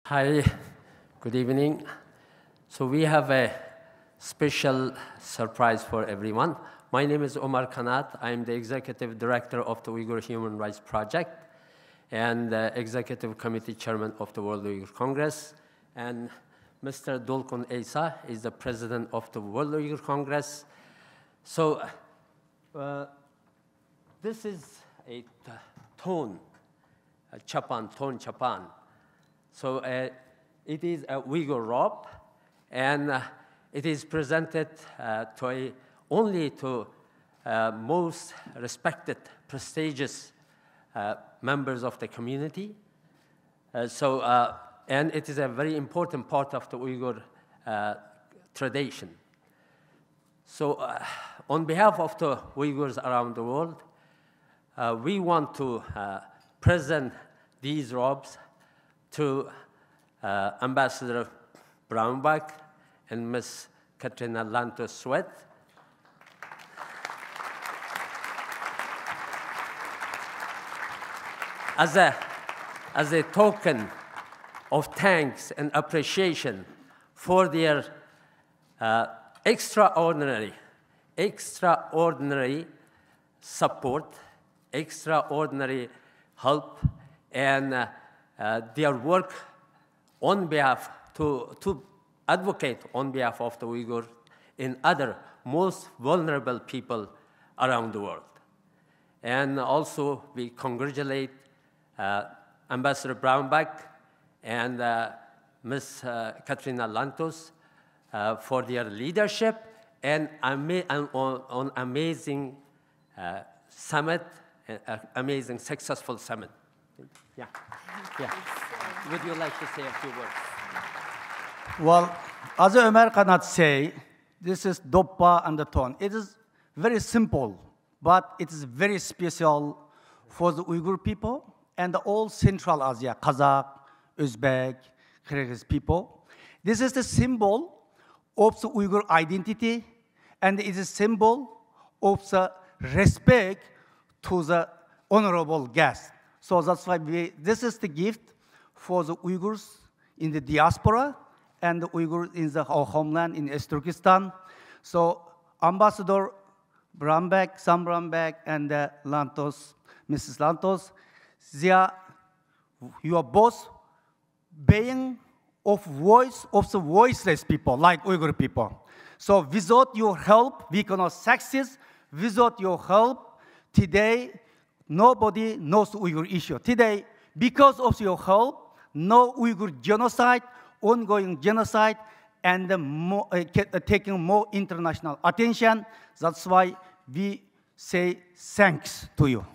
Hi, good evening. So we have a special surprise for everyone. My name is Omer Kanat. I'm the Executive Director of the Uyghur Human Rights Project and the Executive Committee Chairman of the World Uyghur Congress. And Mr. Dolkun is the President of the World Uyghur Congress. So this is a tone chapan. So it is a Uyghur robe, and it is presented only to most respected, prestigious members of the community. And it is a very important part of the Uyghur tradition. So on behalf of the Uyghurs around the world, we want to present these robes to Ambassador Brownback and Ms. Katrina Lantos Swett. As a token of thanks and appreciation for their extraordinary support, extraordinary help, and their work on behalf to advocate on behalf of the Uyghur and other most vulnerable people around the world. And also we congratulate Ambassador Brownback and Ms. Katrina Lantos for their leadership and on amazing summit, amazing successful summit. Yeah. Would you like to say a few words? Well, as Omer cannot say, this is Doppa and the tone. It is very simple, but it is very special for the Uyghur people and all Central Asia, Kazakh, Uzbek, Kyrgyz people. This is the symbol of the Uyghur identity, and it is a symbol of the respect to the honorable guest. So that's why this is the gift for the Uyghurs in the diaspora and the Uyghurs in our homeland in East Turkestan. So Ambassador Brownback, Sam Brownback, and Lantos, Mrs. Lantos, you are both being of voice of the voiceless people, like Uyghur people. So without your help, we cannot succeed. Without your help, today, nobody knows the Uyghur issue. Today, because of your help, no Uyghur genocide, ongoing genocide, and taking more international attention. That's why we say thanks to you.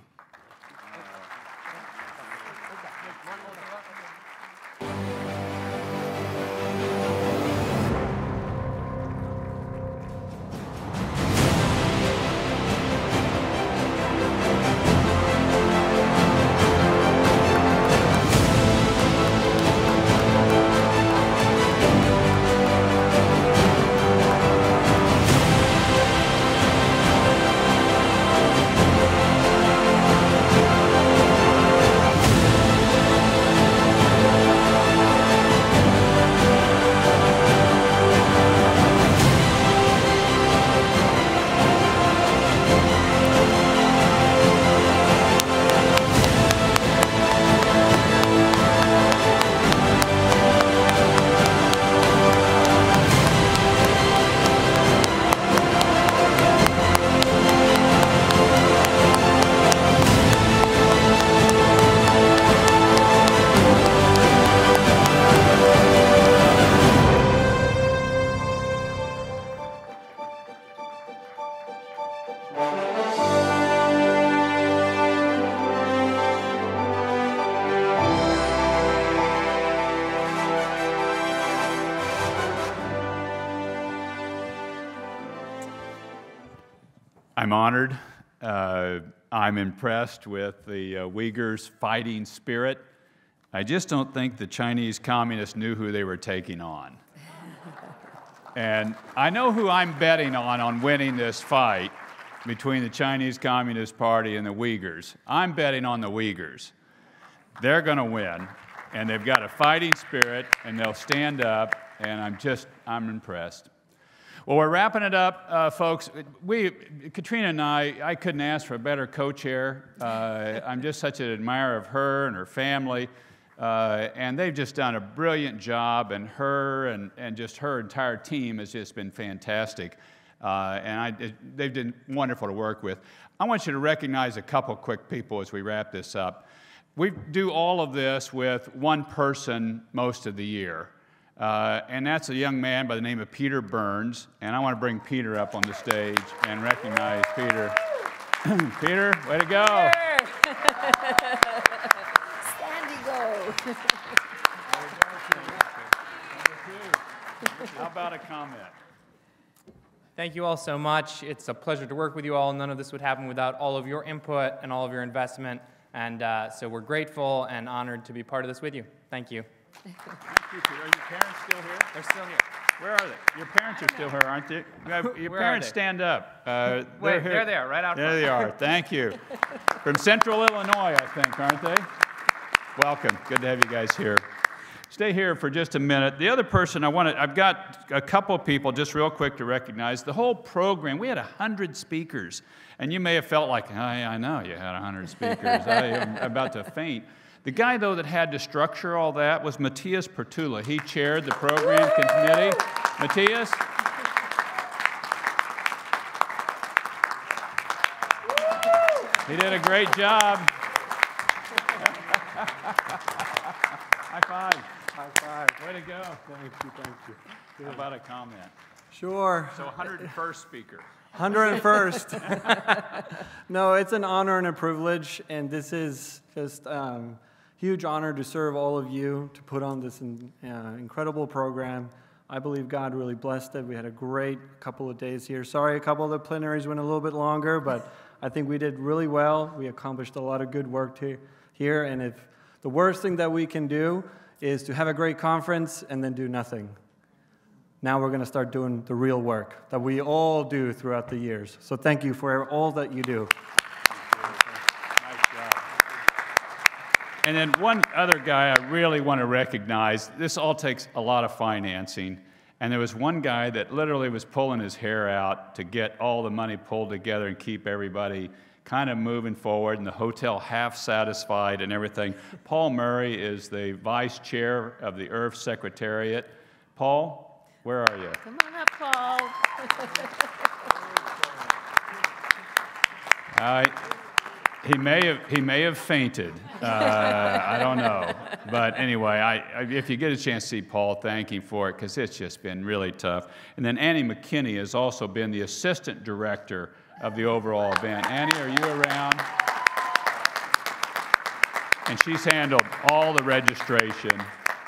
I'm honored. I'm impressed with the Uyghurs' fighting spirit. I just don't think the Chinese communists knew who they were taking on. And I know who I'm betting on winning this fight between the Chinese Communist Party and the Uyghurs. I'm betting on the Uyghurs. They're going to win. And they've got a fighting spirit, and they'll stand up, and I'm impressed. Well, we're wrapping it up, folks. Katrina and I couldn't ask for a better co-chair. I'm just such an admirer of her and her family. And they've just done a brilliant job, and just her entire team has just been fantastic. They've been wonderful to work with. I want you to recognize a couple quick people as we wrap this up. We do all of this with one person most of the year, and that's a young man by the name of Peter Burns. And I want to bring Peter up on the stage and recognize Peter. Peter, way to go. How about a comment? Thank you all so much. It's a pleasure to work with you all. None of this would happen without all of your input and all of your investment. And so we're grateful and honored to be part of this with you. Thank you. Thank you, Peter. Are your parents still here? They're still here. Where are they? Your parents are still here, aren't they? Your parents stand up. Wait, there they are, right out front. There they are. Thank you. From Central Illinois, I think, aren't they? Welcome. Good to have you guys here. Stay here for just a minute. The other person I've got a couple people just real quick to recognize. The whole program, we had 100 speakers. And you may have felt like, I know you had 100 speakers. I am about to faint. The guy, though, that had to structure all that was Matthias Pertula. He chaired the program committee. Matthias? He did a great job. High five. High five. Way to go. Thank you. Good. How about a comment? Sure. So 101st speaker. 101st. No, it's an honor and a privilege, and this is just huge honor to serve all of you, to put on this incredible program. I believe God really blessed it. We had a great couple of days here. Sorry, a couple of the plenaries went a little bit longer, but I think we did really well. We accomplished a lot of good work here, and if the worst thing that we can do is to have a great conference and then do nothing. Now we're going to start doing the real work that we all do throughout the years. So thank you for all that you do. Nice job. And then one other guy I really want to recognize. This all takes a lot of financing. And there was one guy that literally was pulling his hair out to get all the money pulled together and keep everybody kind of moving forward, and the hotel half satisfied and everything. Paul Murray is the vice chair of the IRF Secretariat. Paul, where are you? Come on up, Paul. He may have fainted. I don't know. But anyway, if you get a chance to see Paul, thank him for it, because it's just been really tough. And then Annie McKinney has also been the assistant director of the overall event. Annie, are you around? And she's handled all the registration.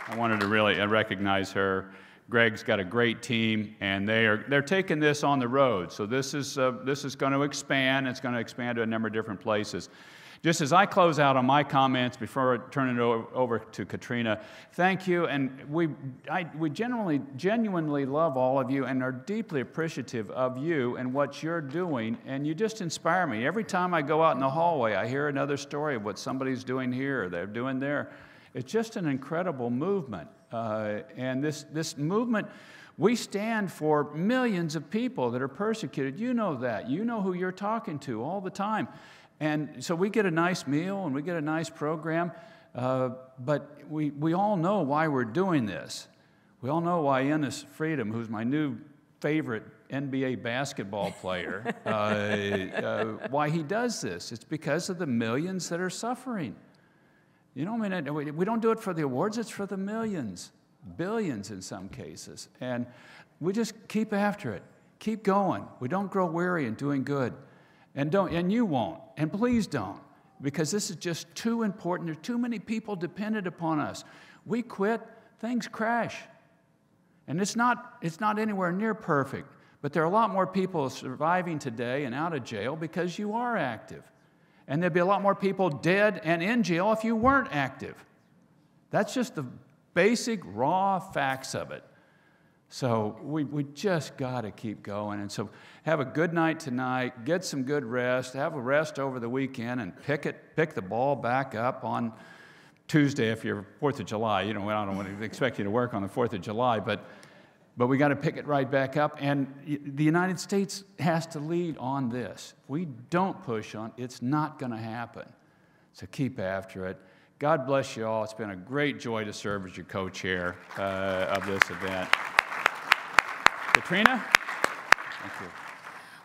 I wanted to really recognize her. Greg's got a great team, and they're taking this on the road. So this is going to expand. It's going to expand to a number of different places. Just as I close out on my comments before I turn it over to Katrina, thank you. And we genuinely love all of you and are deeply appreciative of you and what you're doing. And you just inspire me. Every time I go out in the hallway, I hear another story of what somebody's doing here or they're doing there. It's just an incredible movement. And this movement, we stand for millions of people that are persecuted. You know that. You know who you're talking to all the time. And so we get a nice meal and we get a nice program, but we all know why we're doing this. We all know why Ennis Freedom, who's my new favorite NBA basketball player, why he does this. It's because of the millions that are suffering. You know, I mean, we don't do it for the awards, it's for the millions, billions in some cases. And we just keep after it, keep going. We don't grow weary in doing good. And you won't, and please don't, because this is just too important. There's too many people dependent upon us. We quit, things crash. And it's not anywhere near perfect, but there are a lot more people surviving today and out of jail because you are active. And there'd be a lot more people dead and in jail if you weren't active. That's just the basic, raw facts of it. So we just got to keep going. And so have a good night tonight, get some good rest, have a rest over the weekend, and pick the ball back up on Tuesday if you're 4th of July. You know, I don't want to expect you to work on the 4th of July, but we got to pick it right back up. And the United States has to lead on this. If we don't push on, it's not going to happen. So keep after it. God bless you all. It's been a great joy to serve as your co-chair of this event. Katrina? Thank you.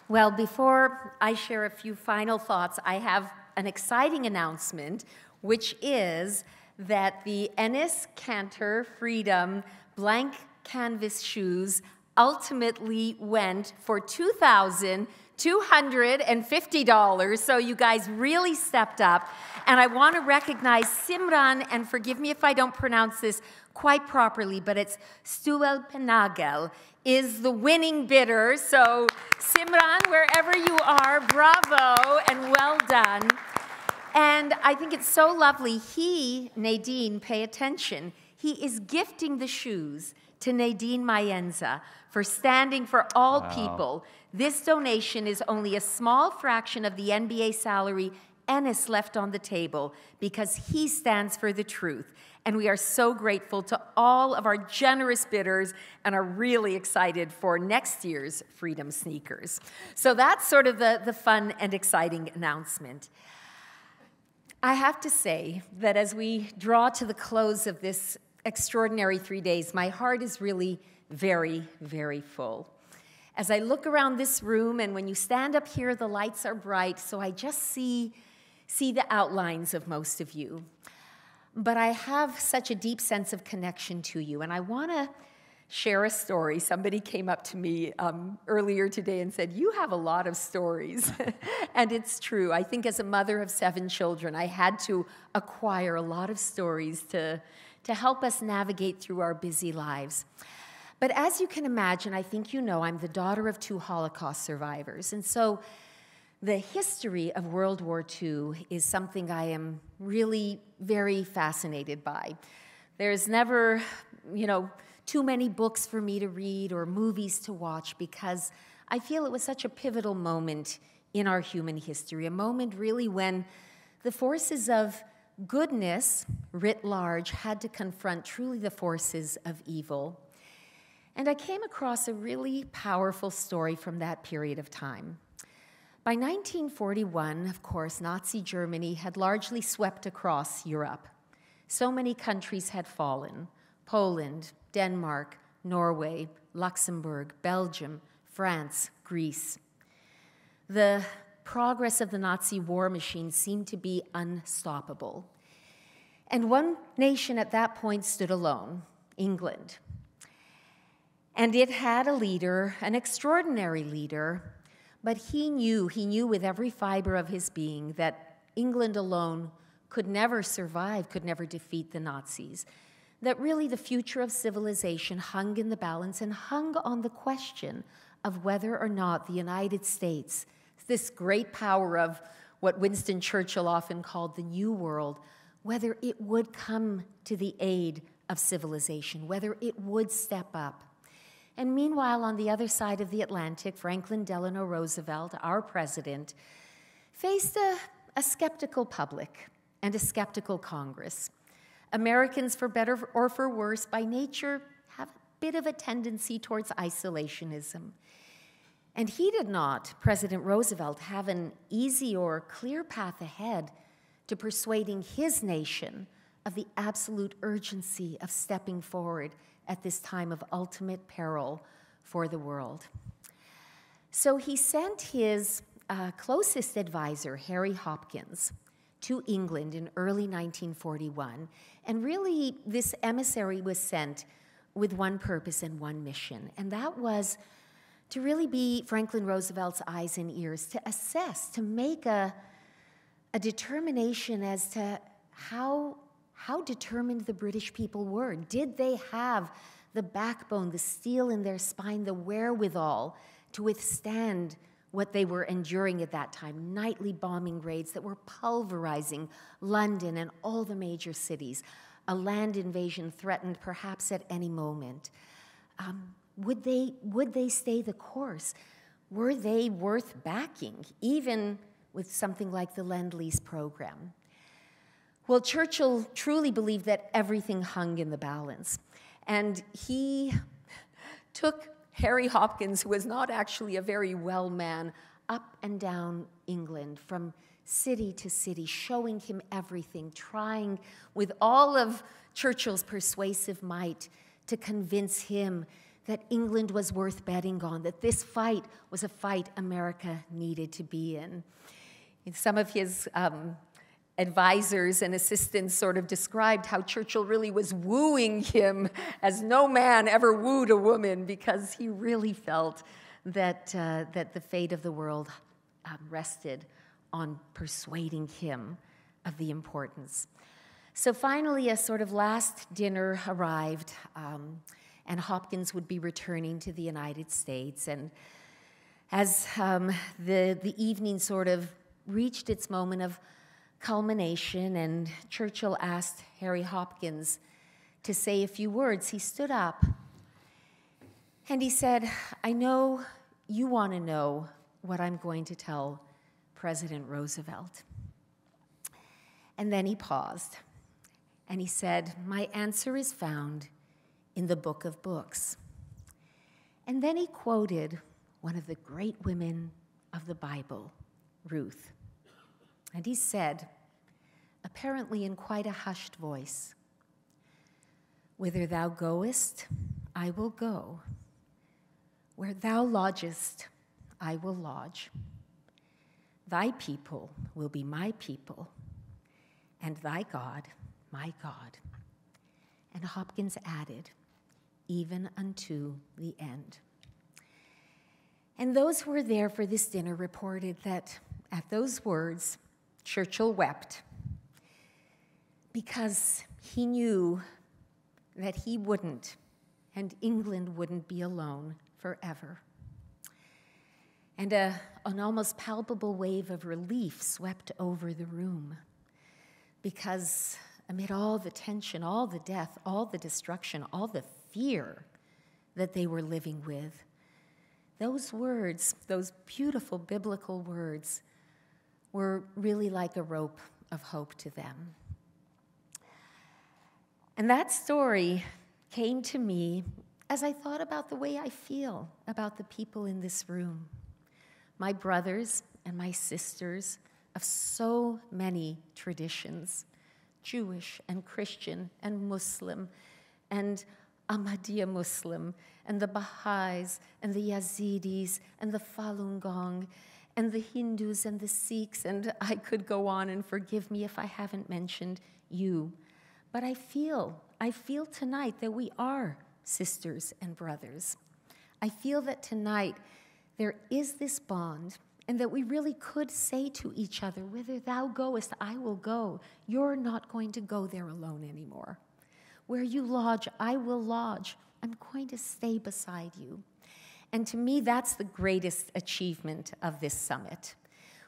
Well, before I share a few final thoughts, I have an exciting announcement, which is that the Ennis Cantor Freedom blank canvas shoes ultimately went for $2,250. So you guys really stepped up. And I want to recognize Simran, and forgive me if I don't pronounce this quite properly, but it's Stuel Penagel, is the winning bidder. So Simran, wherever you are, bravo and well done. And I think it's so lovely. Nadine, pay attention. He is gifting the shoes to Nadine Mayenza for standing for all people. This donation is only a small fraction of the NBA salary Ennis left on the table because he stands for the truth. And we are so grateful to all of our generous bidders and are really excited for next year's Freedom sneakers. So that's sort of the fun and exciting announcement. I have to say that as we draw to the close of this extraordinary 3 days, my heart is really very, very full. As I look around this room, and when you stand up here, the lights are bright, so I just see the outlines of most of you. But I have such a deep sense of connection to you, and I want to share a story. Somebody came up to me earlier today and said, "You have a lot of stories." And it's true. I think as a mother of 7 children, I had to acquire a lot of stories to help us navigate through our busy lives. But as you can imagine, I think you know, I'm the daughter of 2 Holocaust survivors. And so the history of World War II is something I am really very fascinated by. There's never, too many books for me to read or movies to watch because I feel it was such a pivotal moment in our human history, a moment really when the forces of goodness, writ large, had to confront truly the forces of evil. And I came across a really powerful story from that period of time. By 1941, of course, Nazi Germany had largely swept across Europe. So many countries had fallen: Poland, Denmark, Norway, Luxembourg, Belgium, France, Greece. The progress of the Nazi war machine seemed to be unstoppable. And one nation at that point stood alone: England. And it had a leader, an extraordinary leader, but he knew with every fiber of his being that England alone could never survive, could never defeat the Nazis, that really the future of civilization hung in the balance and hung on the question of whether or not the United States, this great power of what Winston Churchill often called the New World, whether it would come to the aid of civilization, whether it would step up. And meanwhile, on the other side of the Atlantic, Franklin Delano Roosevelt, our president, faced a skeptical public and a skeptical Congress. Americans, for better or for worse, by nature, have a bit of a tendency towards isolationism. And he did not, President Roosevelt, have an easy or clear path ahead to persuading his nation of the absolute urgency of stepping forward at this time of ultimate peril for the world. So he sent his closest advisor, Harry Hopkins, to England in early 1941. And really, this emissary was sent with one purpose and one mission, and that was to really be Franklin Roosevelt's eyes and ears, to assess, to make a determination as to how determined the British people were. Did they have the backbone, the steel in their spine, the wherewithal to withstand what they were enduring at that time? Nightly bombing raids that were pulverizing London and all the major cities. A land invasion threatened perhaps at any moment. Would they stay the course? Were they worth backing, even with something like the Lend-Lease program? Well, Churchill truly believed that everything hung in the balance. And he took Harry Hopkins, who was not actually a very well man, up and down England from city to city, showing him everything, trying with all of Churchill's persuasive might to convince him that England was worth betting on, that this fight was a fight America needed to be in. And some of his advisors and assistants sort of described how Churchill really was wooing him as no man ever wooed a woman, because he really felt that the fate of the world rested on persuading him of the importance. So finally, a sort of last dinner arrived, and Hopkins would be returning to the United States. And as the evening sort of reached its moment of culmination, and Churchill asked Harry Hopkins to say a few words, he stood up and he said, "I know you want to know what I'm going to tell President Roosevelt." And then he paused and he said, "My answer is found in the Book of Books." And then he quoted one of the great women of the Bible, Ruth. And he said, apparently in quite a hushed voice, "Whither thou goest, I will go. Where thou lodgest, I will lodge. Thy people will be my people, and thy God, my God." And Hopkins added, "Even unto the end." And those who were there for this dinner reported that at those words, Churchill wept, because he knew that he wouldn't, and England wouldn't be alone forever. And an almost palpable wave of relief swept over the room, because amid all the tension, all the death, all the destruction, all the fear that they were living with, those words, those beautiful biblical words, were really like a rope of hope to them. And that story came to me as I thought about the way I feel about the people in this room, my brothers and my sisters of so many traditions, Jewish and Christian and Muslim and Ahmadiyya Muslim, and the Baha'is and the Yazidis and the Falun Gong and the Hindus and the Sikhs, and I could go on, and forgive me if I haven't mentioned you. But I feel tonight that we are sisters and brothers. I feel that tonight there is this bond, and that we really could say to each other, "Whither thou goest, I will go." You're not going to go there alone anymore. Where you lodge, I will lodge. I'm going to stay beside you. And to me, that's the greatest achievement of this summit.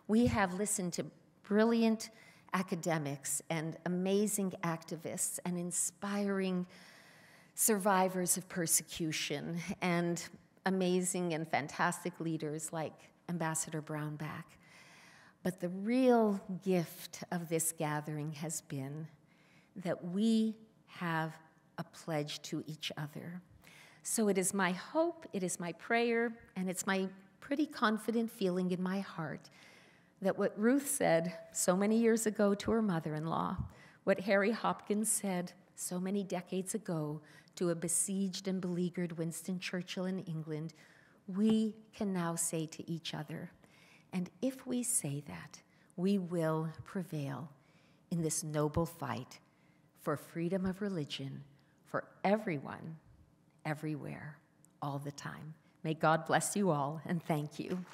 We have listened to brilliant academics and amazing activists and inspiring survivors of persecution and amazing and fantastic leaders like Ambassador Brownback. But the real gift of this gathering has been that we have a pledge to each other. So it is my hope, it is my prayer, and it's my pretty confident feeling in my heart that what Ruth said so many years ago to her mother-in-law, what Harry Hopkins said so many decades ago to a besieged and beleaguered Winston Churchill in England, we can now say to each other. And if we say that, we will prevail in this noble fight for freedom of religion for everyone, everywhere, all the time. May God bless you all, and thank you.